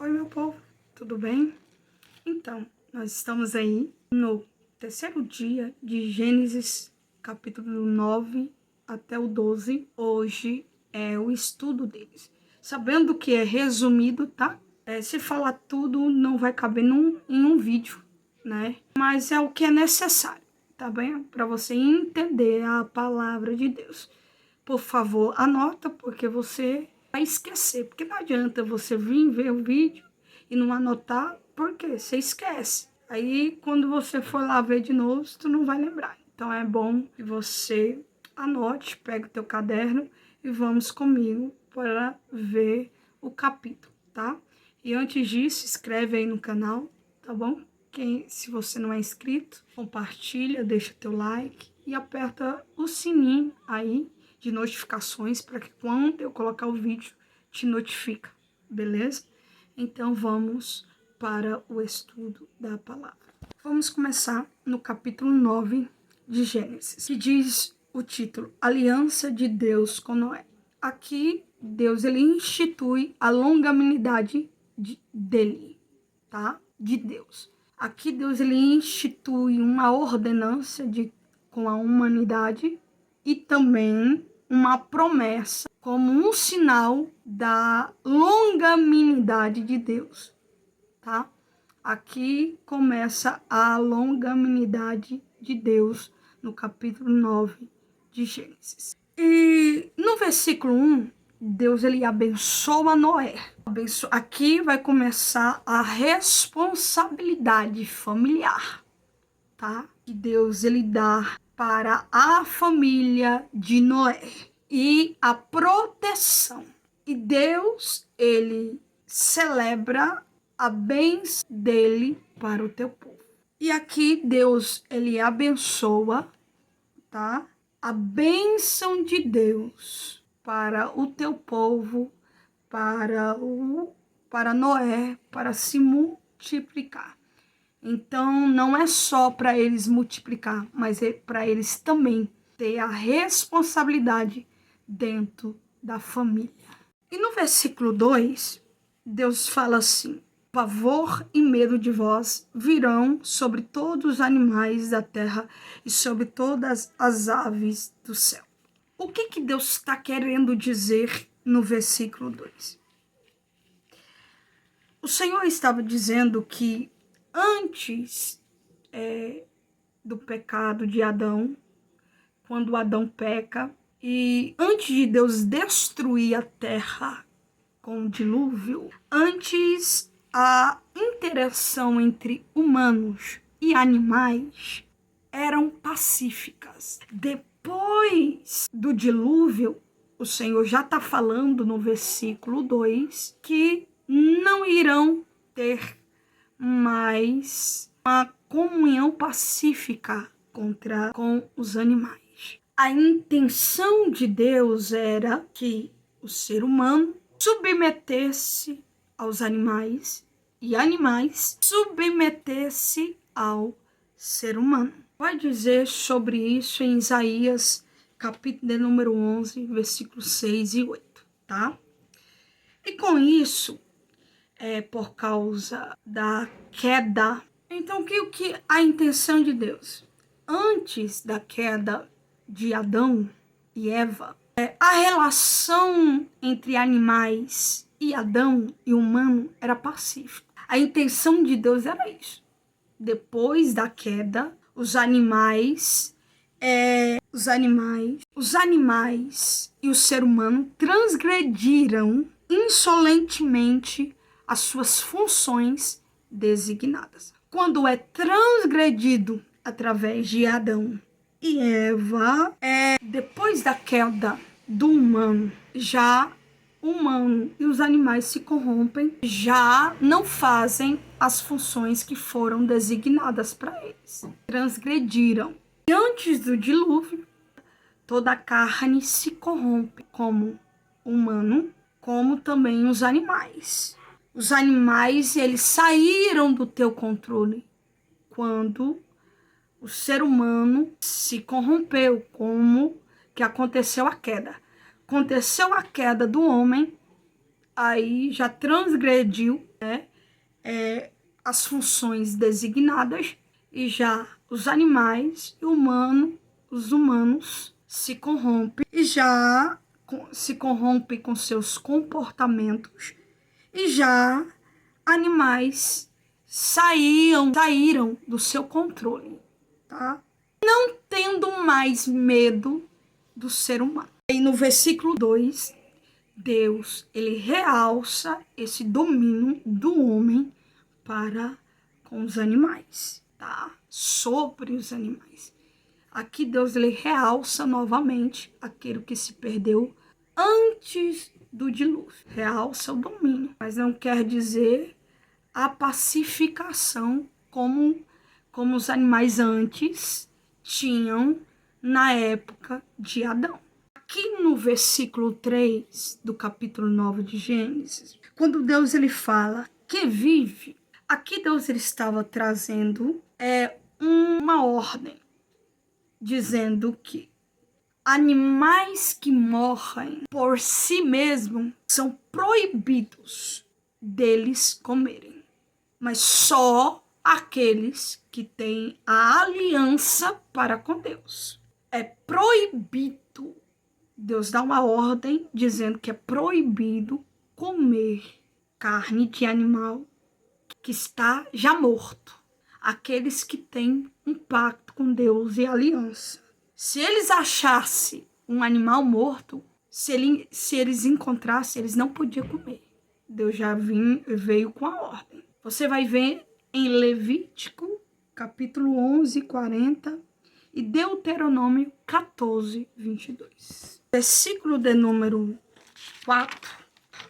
Oi, meu povo, tudo bem? Então, nós estamos aí no terceiro dia de Gênesis, capítulo 9 até o 12. Hoje é o estudo deles. Sabendo que é resumido, tá? Se falar tudo, não vai caber em um vídeo, né? Mas é o que é necessário, tá bem? Para você entender a palavra de Deus. Por favor, anota, porque você vai esquecer. Porque não adianta você vir ver o vídeo e não anotar, porque você esquece. Aí, quando você for lá ver de novo, tu não vai lembrar. Então, é bom que você anote, pegue o teu caderno e vamos comigo para ver o capítulo, tá? E antes disso, inscreve aí no canal, tá bom? Se você não é inscrito, compartilha, deixa teu like e aperta o sininho aí de notificações para que quando eu colocar o vídeo te notifica, beleza? Então vamos para o estudo da palavra. Vamos começar no capítulo 9 de Gênesis, que diz o título Aliança de Deus com Noé. Aqui Deus ele institui a longanimidade dele, tá? De Deus. Aqui Deus ele institui uma ordenança com a humanidade e também uma promessa como um sinal da longanimidade de Deus, tá? Aqui começa a longanimidade de Deus no capítulo 9 de Gênesis. E no versículo 1, Deus ele abençoa Noé. Aqui vai começar a responsabilidade familiar, tá? Que Deus ele dá para a família de Noé e a proteção. E Deus ele celebra a bênção dele para o teu povo. E aqui Deus ele abençoa, tá? A bênção de Deus para o teu povo, para Noé, para se multiplicar. Então, não é só para eles multiplicar, mas é para eles também ter a responsabilidade dentro da família. E no versículo 2, Deus fala assim: pavor e medo de vós virão sobre todos os animais da terra e sobre todas as aves do céu. O que Deus está querendo dizer no versículo 2? O Senhor estava dizendo que antes do pecado de Adão, quando Adão peca, e antes de Deus destruir a terra com o dilúvio, antes a interação entre humanos e animais eram pacíficas. Depois do dilúvio, o Senhor já está falando no versículo 2 que não irão ter mais uma comunhão pacífica com os animais. A intenção de Deus era que o ser humano submetesse aos animais e animais submetesse ao ser humano. Vai dizer sobre isso em Isaías, capítulo de número 11, versículos 6 e 8, tá? E com isso, por causa da queda. Então, o que a intenção de Deus? Antes da queda de Adão e Eva, a relação entre animais e Adão e humano era pacífica. A intenção de Deus era isso. Depois da queda, os animais e o ser humano transgrediram insolentemente as suas funções designadas. Quando é transgredido através de Adão e Eva, depois da queda do humano, já o humano e os animais se corrompem, já não fazem as funções que foram designadas para eles. Transgrediram. E antes do dilúvio, toda a carne se corrompe, como o humano, como também os animais. Os animais, eles saíram do teu controle quando o ser humano se corrompeu, como que aconteceu a queda. Aconteceu a queda do homem, aí já transgrediu as funções designadas, e já os animais e os humanos se corrompem, e já se corrompem com seus comportamentos, e já animais saíram do seu controle, tá? Não tendo mais medo do ser humano. E no versículo 2, Deus, ele realça esse domínio do homem para com os animais, tá? Sobre os animais. Aqui Deus, ele realça novamente aquilo que se perdeu antes do dilúvio. Realça o domínio, mas não quer dizer a pacificação como os animais antes tinham na época de Adão. Aqui no versículo 3 do capítulo 9 de Gênesis, quando Deus ele fala que vive, aqui Deus ele estava trazendo uma ordem, dizendo que animais que morrem por si mesmos são proibidos deles comerem, mas só aqueles que têm a aliança para com Deus. É proibido. Deus dá uma ordem dizendo que é proibido comer carne de animal que está já morto. Aqueles que têm um pacto com Deus e aliança. Se eles achassem um animal morto, se eles encontrassem, eles não podiam comer. Deus já veio com a ordem. Você vai ver em Levítico, capítulo 11, 40 e Deuteronômio 14, 22. Versículo de número 4,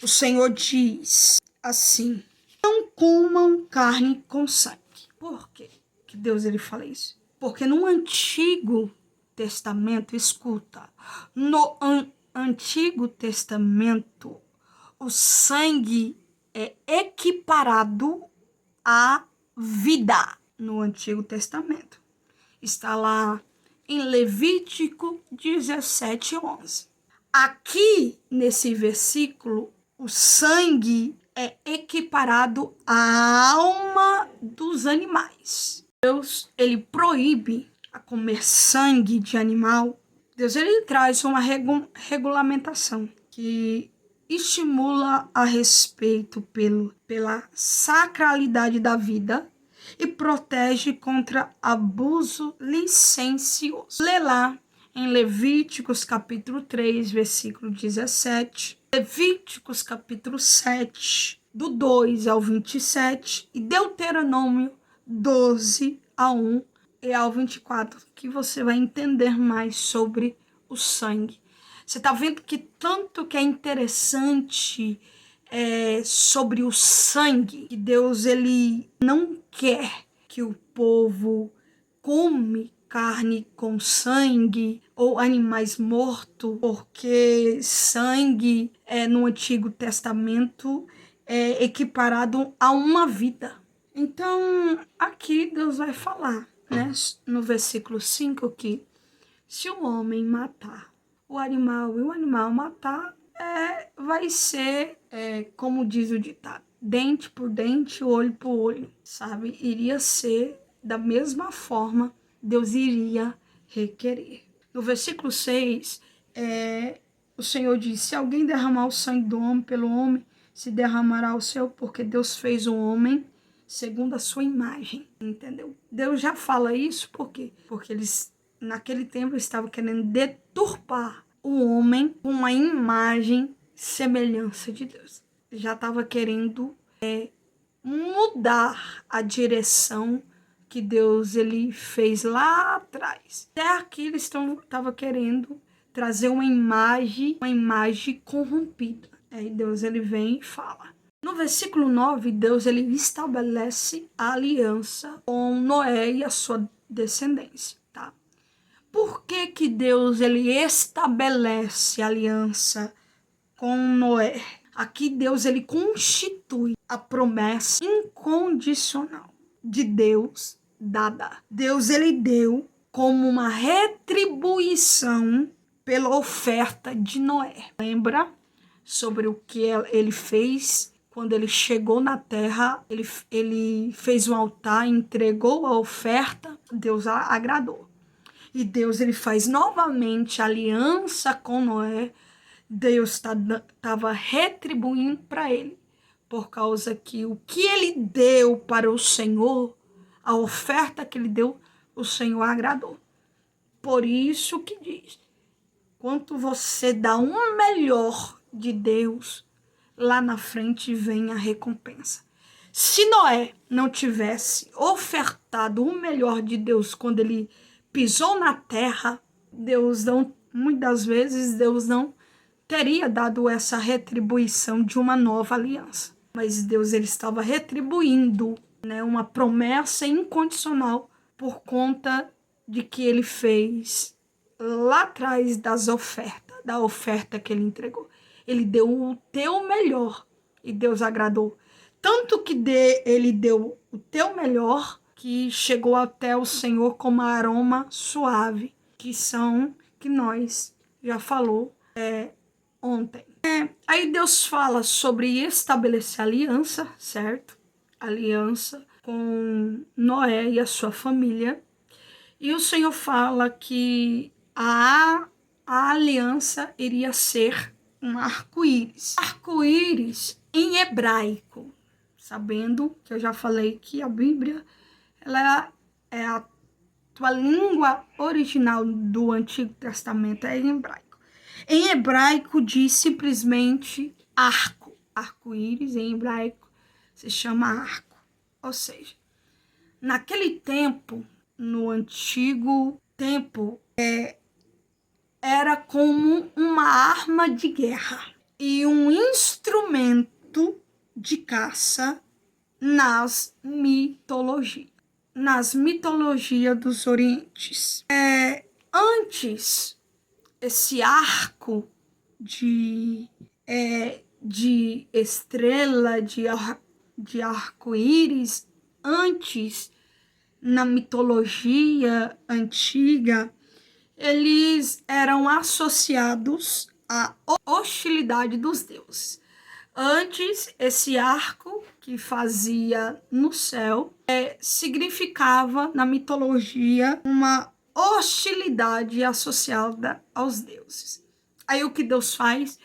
o Senhor diz assim: não comam carne com sangue. Por quê que Deus ele fala isso? Porque no Antigo Testamento, escuta, no Antigo Testamento, o sangue é equiparado à vida. No Antigo Testamento está lá em Levítico 17, 11. Aqui nesse versículo, o sangue é equiparado à alma dos animais. Deus ele proíbe a comer sangue de animal. Deus ele traz uma regulamentação que estimula a respeito pela sacralidade da vida e protege contra abuso licencioso. Lê lá em Levíticos capítulo 3, versículo 17, Levíticos capítulo 7, do 2 ao 27, e Deuteronômio 12 a 1 e ao 24, que você vai entender mais sobre o sangue. Você está vendo que tanto que é interessante sobre o sangue, que Deus ele não quer que o povo come carne com sangue ou animais mortos, porque sangue no Antigo Testamento é equiparado a uma vida. Então, aqui Deus vai falar, né, no versículo 5, que se o homem matar o animal e o animal matar, vai ser, como diz o ditado, dente por dente, olho por olho, sabe? Iria ser da mesma forma, Deus iria requerer. No versículo 6, o Senhor diz: se alguém derramar o sangue do homem pelo homem, se derramará o seu, porque Deus fez o homem segundo a sua imagem, entendeu? Deus já fala isso, por quê? Porque eles, naquele tempo, estavam querendo deturpar o homem com a imagem semelhança de Deus. Já estava querendo mudar a direção que Deus ele fez lá atrás. Até aqui eles estavam querendo trazer uma imagem corrompida. Aí Deus ele vem e fala. No versículo 9, Deus ele estabelece a aliança com Noé e a sua descendência, tá? Por que que Deus ele estabelece a aliança com Noé? Aqui Deus ele constitui a promessa incondicional de Deus dada. Deus ele deu como uma retribuição pela oferta de Noé. Lembra sobre o que ele fez quando ele chegou na terra, ele fez um altar, entregou a oferta, Deus agradou. E Deus ele faz novamente aliança com Noé. Deus estava retribuindo para ele, por causa que o que ele deu para o Senhor, a oferta que ele deu, o Senhor agradou. Por isso que diz, quanto você dá um melhor de Deus, lá na frente vem a recompensa. Se Noé não tivesse ofertado o melhor de Deus quando ele pisou na terra, muitas vezes Deus não teria dado essa retribuição de uma nova aliança. Mas Deus ele estava retribuindo, né, uma promessa incondicional por conta de que ele fez lá atrás da oferta que ele entregou. Ele deu o teu melhor e Deus agradou. Tanto que ele deu o teu melhor que chegou até o Senhor como aroma suave, que nós já falou ontem. Aí Deus fala sobre estabelecer aliança, certo? Aliança com Noé e a sua família. E o Senhor fala que a aliança iria ser um arco-íris. Arco-íris em hebraico, sabendo que eu já falei que a Bíblia ela é a tua língua original do Antigo Testamento, é em hebraico. Em hebraico diz simplesmente arco. Arco-íris em hebraico se chama arco. Ou seja, naquele tempo, no antigo tempo, era como uma arma de guerra e um instrumento de caça nas mitologias dos Orientes. Antes, esse arco de estrela, de arco-íris, antes, na mitologia antiga, eles eram associados à hostilidade dos deuses. Antes, esse arco que fazia no céu significava, na mitologia, uma hostilidade associada aos deuses. Aí o que Deus faz?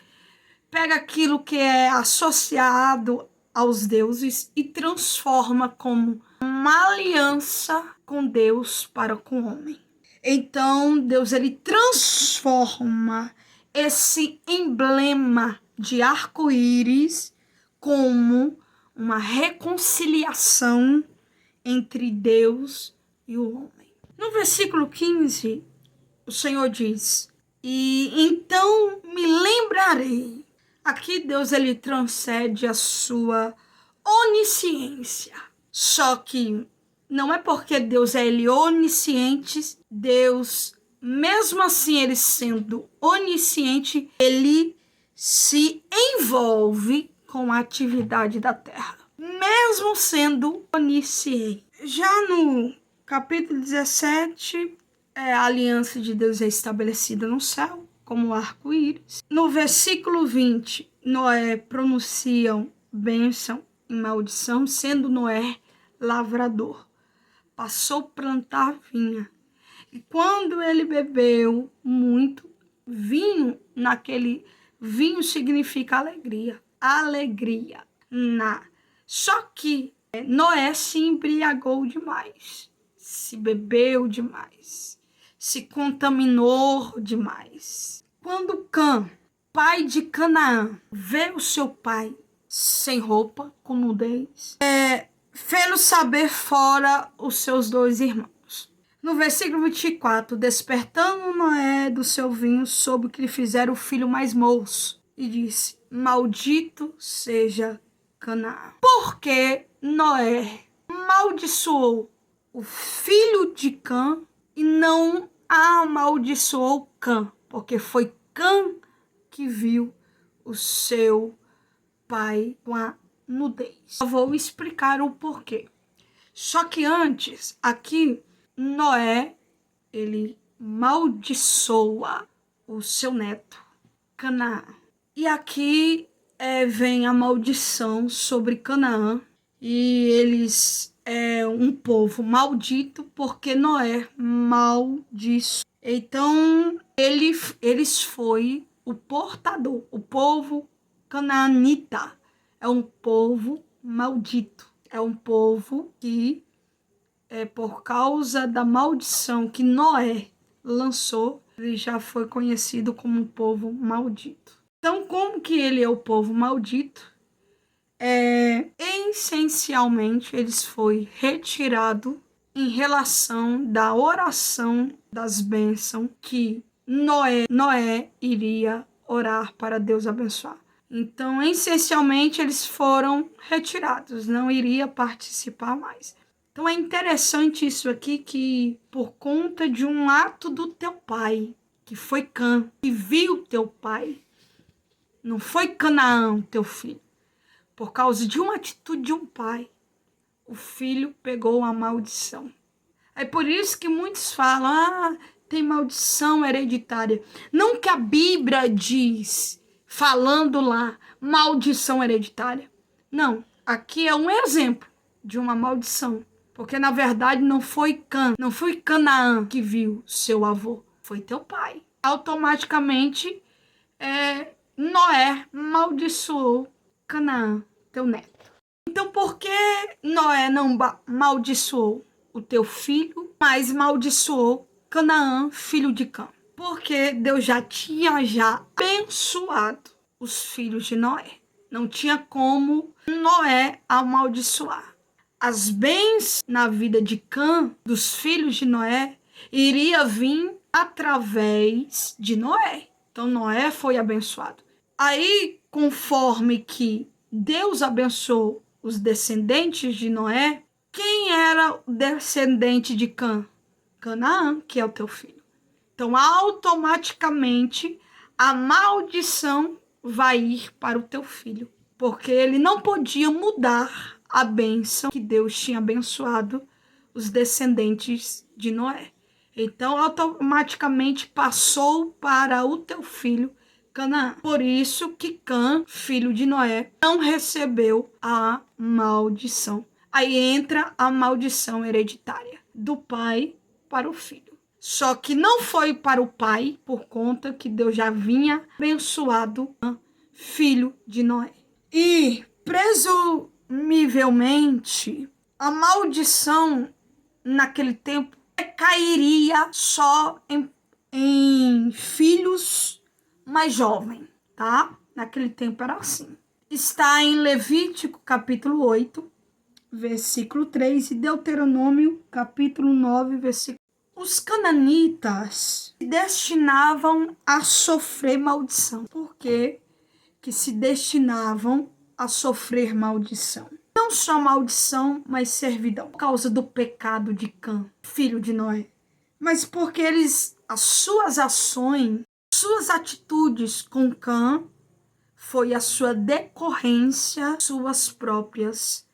Pega aquilo que é associado aos deuses e transforma como uma aliança com Deus para com o homem. Então, Deus ele transforma esse emblema de arco-íris como uma reconciliação entre Deus e o homem. No versículo 15, o Senhor diz: e então me lembrarei. Aqui Deus ele transcende a sua onisciência. Só que não é porque Deus é onisciente, Deus, mesmo assim ele sendo onisciente, ele se envolve com a atividade da terra, mesmo sendo onisciente. Já no capítulo 17, a aliança de Deus é estabelecida no céu, como arco-íris. No versículo 20, Noé pronuncia bênção e maldição, sendo Noé lavrador. Passou a plantar vinha. E quando ele bebeu muito vinho, naquele vinho significa alegria. Alegria. Só que Noé se embriagou demais. Se bebeu demais. Se contaminou demais. Quando Cã, pai de Canaã, vê o seu pai sem roupa, com nudez, fê-lo saber fora os seus 2 irmãos. No versículo 24, despertando Noé do seu vinho, soube que lhe fizeram o filho mais moço, e disse: maldito seja Canaã. Porque Noé amaldiçoou o filho de Cã e não amaldiçoou Cã, porque foi Cã que viu o seu pai com a nudez. Eu vou explicar o porquê. Só que antes, aqui, Noé, ele maldiçoa o seu neto, Canaã. E aqui vem a maldição sobre Canaã, e eles um povo maldito porque Noé maldiçoou. Então eles foi o portador. O povo canaanita é um povo maldito. É um povo que por causa da maldição que Noé lançou, ele já foi conhecido como um povo maldito. Então, como que ele é o povo maldito? Essencialmente, eles foi retirado em relação da oração das bênçãos que Noé iria orar para Deus abençoar. Então, essencialmente, eles foram retirados, não iria participar mais. Então, é interessante isso aqui, que por conta de um ato do teu pai, que foi Cã, que viu teu pai, não foi Canaã, teu filho. Por causa de uma atitude de um pai, o filho pegou a maldição. É por isso que muitos falam, tem maldição hereditária. Não que a Bíblia diz, falando lá, maldição hereditária. Não, aqui é um exemplo de uma maldição. Porque, na verdade, não foi Canaã que viu seu avô, foi teu pai. Automaticamente, Noé maldiçoou Canaã, teu neto. Então, por que Noé não maldiçoou o teu filho, mas maldiçoou Canaã, filho de Cã? Porque Deus já tinha abençoado os filhos de Noé. Não tinha como Noé amaldiçoar. As bênçãos na vida de Cã, dos filhos de Noé, iria vir através de Noé. Então, Noé foi abençoado. Aí, conforme que Deus abençoou os descendentes de Noé, quem era o descendente de Cã? Canaã, que é o teu filho. Então, automaticamente, a maldição vai ir para o teu filho, porque ele não podia mudar a bênção que Deus tinha abençoado os descendentes de Noé. Então, automaticamente passou para o teu filho Canaã. Por isso que Cã, filho de Noé, não recebeu a maldição. Aí entra a maldição hereditária do pai para o filho. Só que não foi para o pai, por conta que Deus já vinha abençoado Cã, filho de Noé. E, presumivelmente, a maldição naquele tempo cairia só em filhos mais jovens, tá? Naquele tempo era assim. Está em Levítico, capítulo 8, versículo 3, e Deuteronômio, capítulo 9, versículo. Os cananitas se destinavam a sofrer maldição. Por quê? Que se destinavam a sofrer maldição. Não só maldição, mas servidão. Por causa do pecado de Cã, filho de Noé. Mas porque as suas ações, suas atitudes com Cã, foi a sua decorrência, suas próprias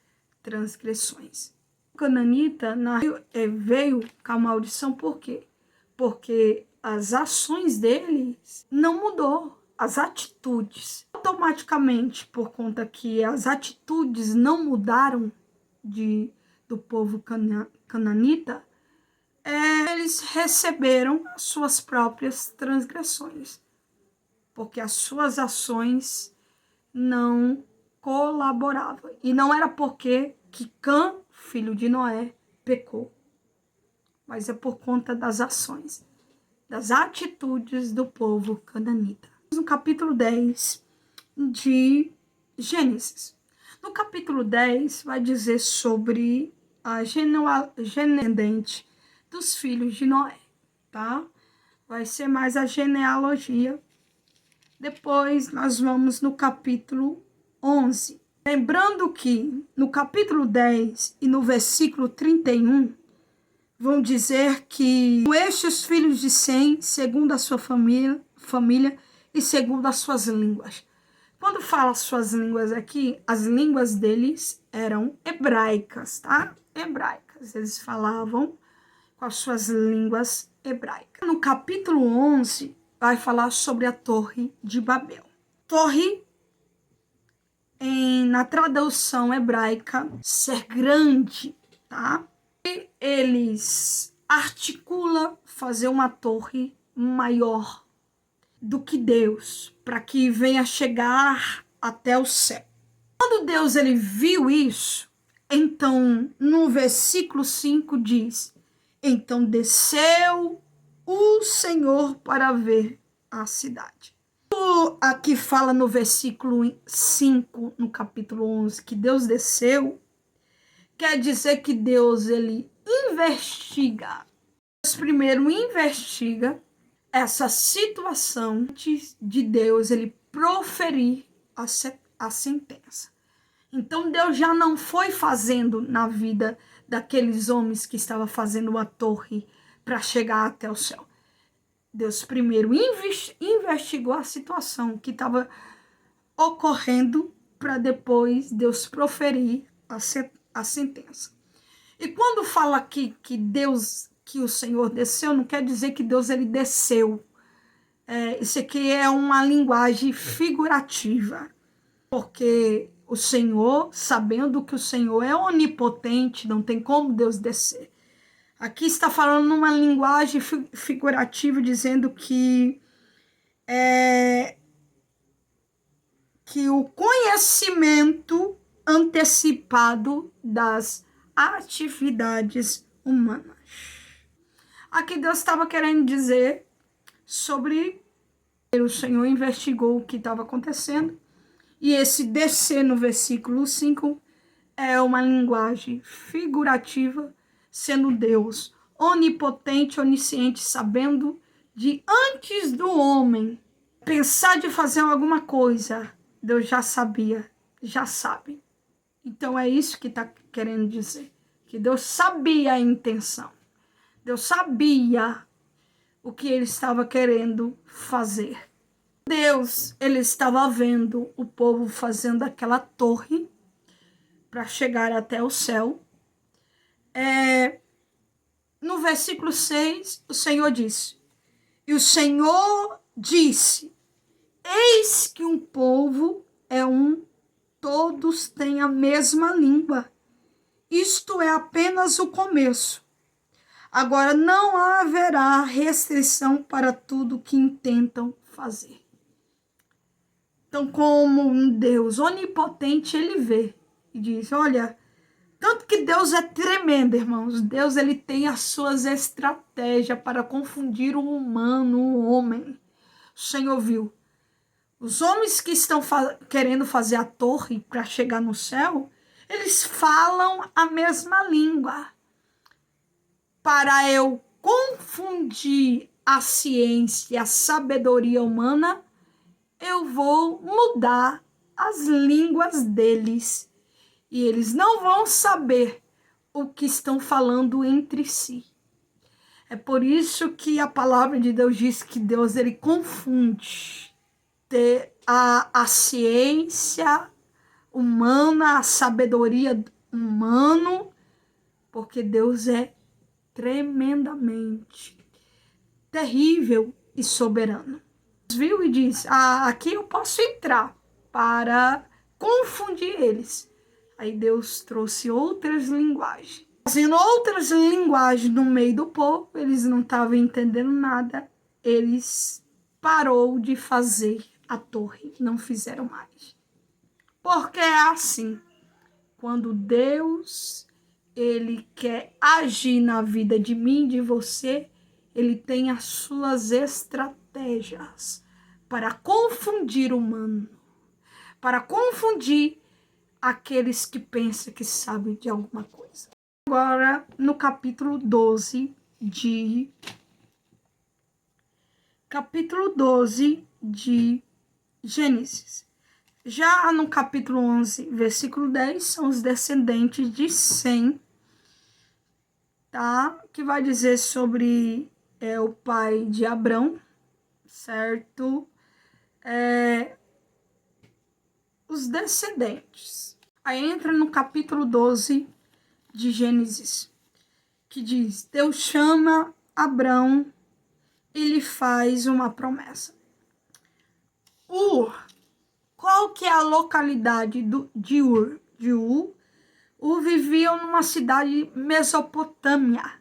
transgressões. O cananita veio com a maldição por quê? Porque as ações deles não mudou. As atitudes, automaticamente, por conta que as atitudes não mudaram do povo cananita, eles receberam as suas próprias transgressões, porque as suas ações não colaboravam. E não era porque que Cã, filho de Noé, pecou, mas é por conta das ações, das atitudes do povo cananita. No capítulo 10 de Gênesis. No capítulo 10 vai dizer sobre a genealogia dos filhos de Noé, tá? Vai ser mais a genealogia. Depois nós vamos no capítulo 11. Lembrando que no capítulo 10 e no versículo 31 vão dizer que estes filhos de Sem, segundo a sua família e segundo as suas línguas. Quando fala suas línguas aqui, as línguas deles eram hebraicas, tá? Hebraicas. Eles falavam com as suas línguas hebraicas. No capítulo 11, vai falar sobre a Torre de Babel. Torre na tradução hebraica, ser grande, tá? E eles articulam fazer uma torre maior do que Deus, para que venha chegar até o céu. Quando Deus ele viu isso, então no versículo 5 diz: então desceu o Senhor para ver a cidade. Aqui fala no versículo 5, no capítulo 11, que Deus desceu, quer dizer que Deus ele investiga. Deus primeiro investiga essa situação antes de Deus ele proferir a sentença. Então Deus já não foi fazendo na vida daqueles homens que estavam fazendo uma torre para chegar até o céu. Deus primeiro investigou a situação que estava ocorrendo para depois Deus proferir a sentença. E quando fala aqui que o Senhor desceu, não quer dizer que Deus ele desceu. Isso aqui é uma linguagem figurativa, porque o Senhor, sabendo que o Senhor é onipotente, não tem como Deus descer. Aqui está falando numa linguagem figurativa, dizendo que o conhecimento antecipado das atividades humanas. Aqui Deus estava querendo dizer sobre o Senhor investigou o que estava acontecendo, e esse descer no versículo 5 é uma linguagem figurativa, sendo Deus onipotente, onisciente, sabendo de antes do homem pensar de fazer alguma coisa, Deus já sabia, já sabe. Então é isso que está querendo dizer, que Deus sabia a intenção, Deus sabia o que ele estava querendo fazer. Deus, ele estava vendo o povo fazendo aquela torre para chegar até o céu. No versículo 6, o Senhor disse: e o Senhor disse: eis que um povo é um, todos têm a mesma língua. Isto é apenas o começo. Agora não haverá restrição para tudo que intentam fazer. Então, como um Deus onipotente, ele vê e diz: olha, tanto que Deus é tremendo, irmãos. Deus ele tem as suas estratégias para confundir o humano, o homem. O Senhor viu. Os homens que estão querendo fazer a torre para chegar no céu, eles falam a mesma língua. Para eu confundir a ciência e a sabedoria humana, eu vou mudar as línguas deles. E eles não vão saber o que estão falando entre si. É por isso que a palavra de Deus diz que Deus ele confunde a ciência humana, a sabedoria humana, porque Deus é tremendamente terrível e soberano. Viu e diz: aqui eu posso entrar para confundir eles. Aí Deus trouxe outras linguagens. Fazendo outras linguagens no meio do povo, eles não estavam entendendo nada. Eles parou de fazer a torre, não fizeram mais. Porque é assim, quando Deus ele quer agir na vida de mim e de você, ele tem as suas estratégias para confundir o humano, para confundir aqueles que pensam que sabem de alguma coisa. Agora, no capítulo 12 de Gênesis. Já no capítulo 11, versículo 10, são os descendentes de Sem, tá? Que vai dizer sobre o pai de Abrão, certo? Os descendentes. Aí entra no capítulo 12 de Gênesis, que diz: Deus chama Abrão e lhe faz uma promessa. Qual que é a localidade de Ur? De Ur? Ur vivia numa cidade Mesopotâmia.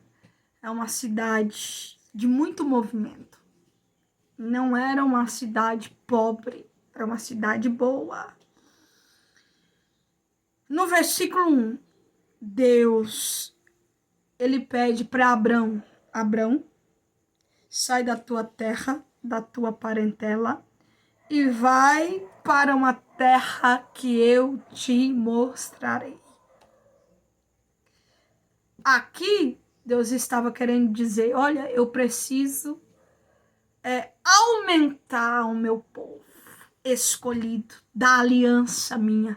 É uma cidade de muito movimento. Não era uma cidade pobre, era uma cidade boa. No versículo 1, Deus, ele pede para Abrão, Abrão, sai da tua terra, da tua parentela, e vai para uma terra que eu te mostrarei. Aqui, Deus estava querendo dizer, olha, eu preciso aumentar o meu povo escolhido, da aliança minha.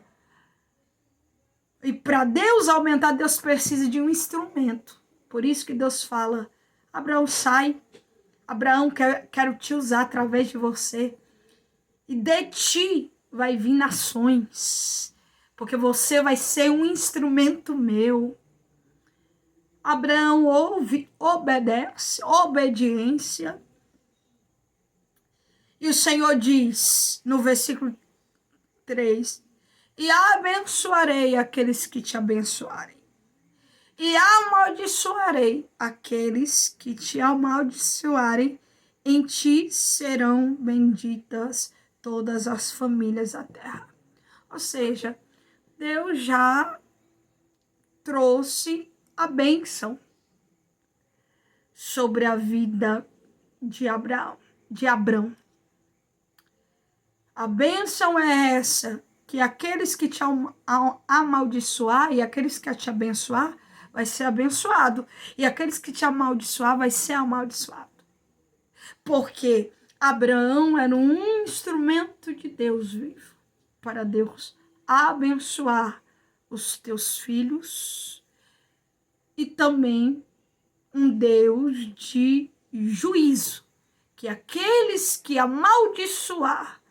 E para Deus aumentar, Deus precisa de um instrumento. Por isso que Deus fala, Abraão, sai. Abraão, quero te usar através de você. E de ti vai vir nações. Porque você vai ser um instrumento meu. Abraão ouve, obedece, obediência. E o Senhor diz, no versículo 3, e abençoarei aqueles que te abençoarem. E amaldiçoarei aqueles que te amaldiçoarem. Em ti serão benditas todas as famílias da terra. Ou seja, Deus já trouxe a bênção sobre a vida de Abraão. A bênção é essa, que aqueles que te amaldiçoar e aqueles que te abençoar vai ser abençoado, e aqueles que te amaldiçoar vai ser amaldiçoado. Porque Abraão era um instrumento de Deus vivo, para Deus abençoar os teus filhos, e também um Deus de juízo, que aqueles que amaldiçoar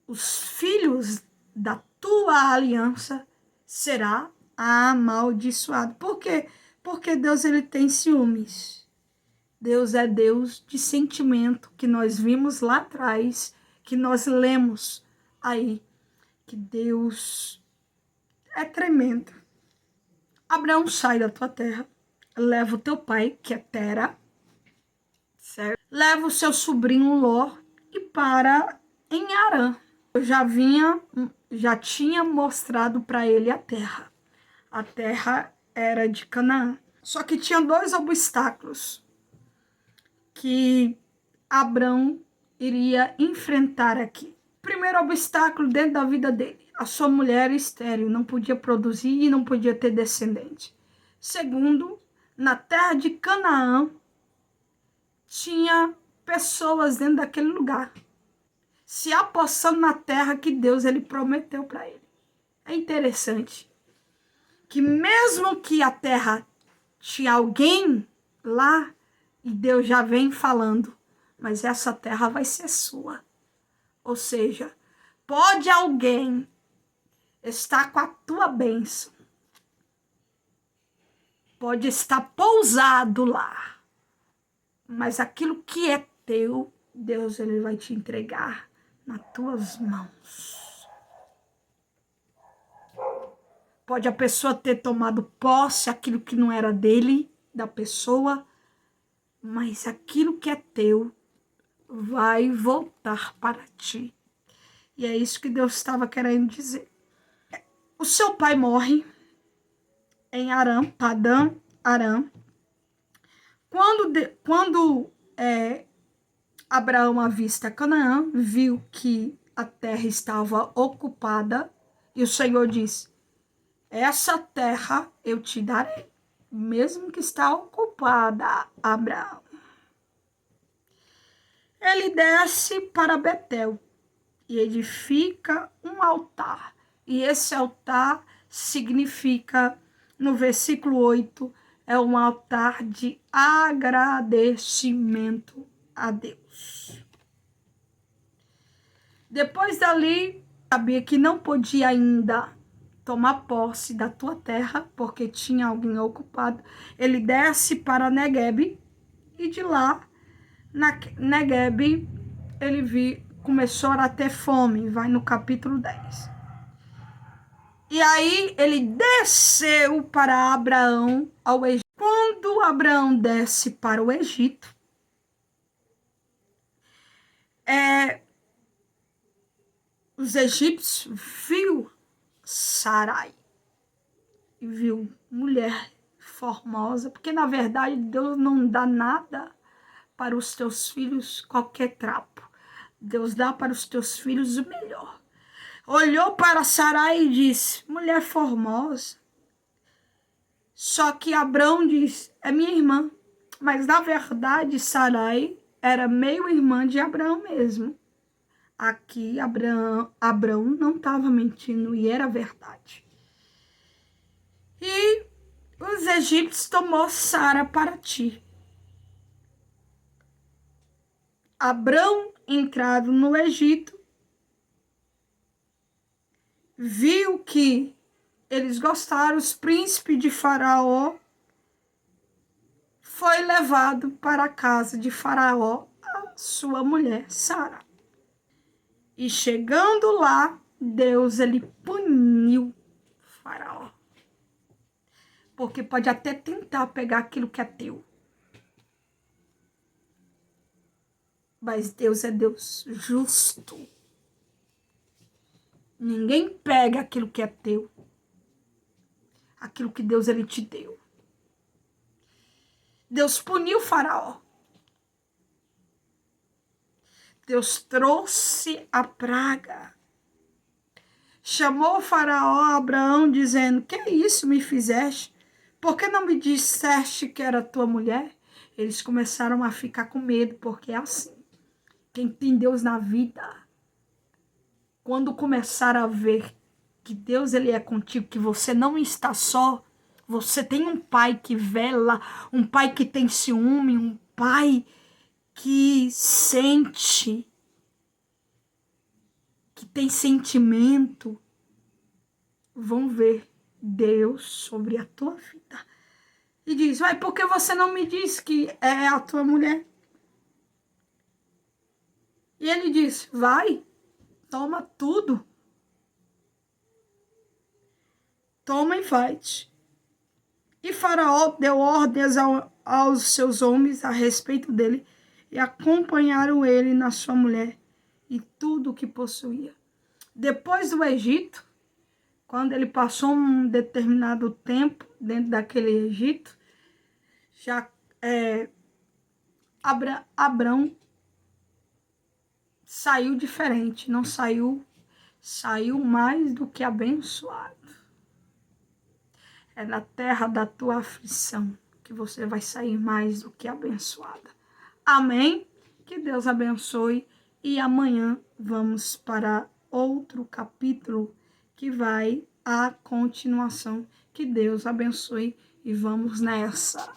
os filhos da tua aliança será amaldiçoado. Por quê? Porque Deus, ele tem ciúmes. Deus é Deus de sentimento, que nós vimos lá atrás, que nós lemos aí, que Deus é tremendo. Abraão, sai da tua terra, leva o teu pai, que é Tera, certo? Leva o seu sobrinho Ló e para em Harã. Eu já tinha mostrado para ele a terra. A terra era de Canaã. Só que tinha 2 obstáculos que Abrão iria enfrentar aqui. Primeiro obstáculo dentro da vida dele. A sua mulher estéril, não podia produzir e não podia ter descendente. Segundo, na terra de Canaã, tinha pessoas dentro daquele lugar, se apossando na terra que Deus ele prometeu para ele. É interessante que mesmo que a terra tinha alguém lá, e Deus já vem falando, mas essa terra vai ser sua. Ou seja, pode alguém estar com a tua bênção, pode estar pousado lá, mas aquilo que é teu, Deus ele vai te entregar nas tuas mãos. Pode a pessoa ter tomado posse, aquilo que não era dele, da pessoa, mas aquilo que é teu vai voltar para ti. E é isso que Deus estava querendo dizer. O seu pai morre em Arã, Padã, Arã. Quando Abraão avista Canaã, viu que a terra estava ocupada, e o Senhor disse, essa terra eu te darei, mesmo que está ocupada, Abraão. Ele desce para Betel e edifica um altar. E esse altar significa, no versículo 8, é um altar de agradecimento a Deus. Depois dali, sabia que não podia ainda tomar posse da tua terra, porque tinha alguém ocupado. Ele desce para Neguebe, e de lá, na Neguebe, ele começou a ter fome, vai no capítulo 10. E aí ele desceu para Abraão ao Egito. Quando Abraão desce para o Egito, os egípcios viu Sarai e viu mulher formosa, porque na verdade Deus não dá nada para os teus filhos qualquer trapo. Deus dá para os teus filhos o melhor. Olhou para Sarai e disse: mulher formosa. Só que Abrão disse: é minha irmã. Mas na verdade Sarai era meio irmã de Abraão mesmo. Aqui Abrão não estava mentindo e era verdade. E os egípcios tomou Sara para ti. Abrão, entrado no Egito, viu que eles gostaram, os príncipes de Faraó, foi levado para a casa de Faraó, a sua mulher, Sara. E chegando lá, Deus, ele puniu Faraó. Porque pode até tentar pegar aquilo que é teu. Mas Deus é Deus justo. Ninguém pega aquilo que é teu. Aquilo que Deus ele te deu. Deus puniu Faraó. Deus trouxe a praga. Chamou o Faraó a Abraão dizendo: que isso me fizeste? Por que não me disseste que era tua mulher? Eles começaram a ficar com medo, porque é assim. Quem tem Deus na vida, quando começar a ver que Deus ele é contigo, que você não está só, você tem um pai que vela, um pai que tem ciúme, um pai que sente, que tem sentimento, vão ver Deus sobre a tua vida. E diz: vai, por que você não me diz que é a tua mulher? E ele diz: vai, toma tudo. Toma e vai-te. E Faraó deu ordens aos seus homens a respeito dele e acompanharam ele na sua mulher e tudo o que possuía. Depois do Egito, quando ele passou um determinado tempo dentro daquele Egito, já Abrão saiu diferente, não saiu mais do que abençoado. É na terra da tua aflição que você vai sair mais do que abençoada. Amém? Que Deus abençoe. E amanhã vamos para outro capítulo que vai a continuação. Que Deus abençoe e vamos nessa.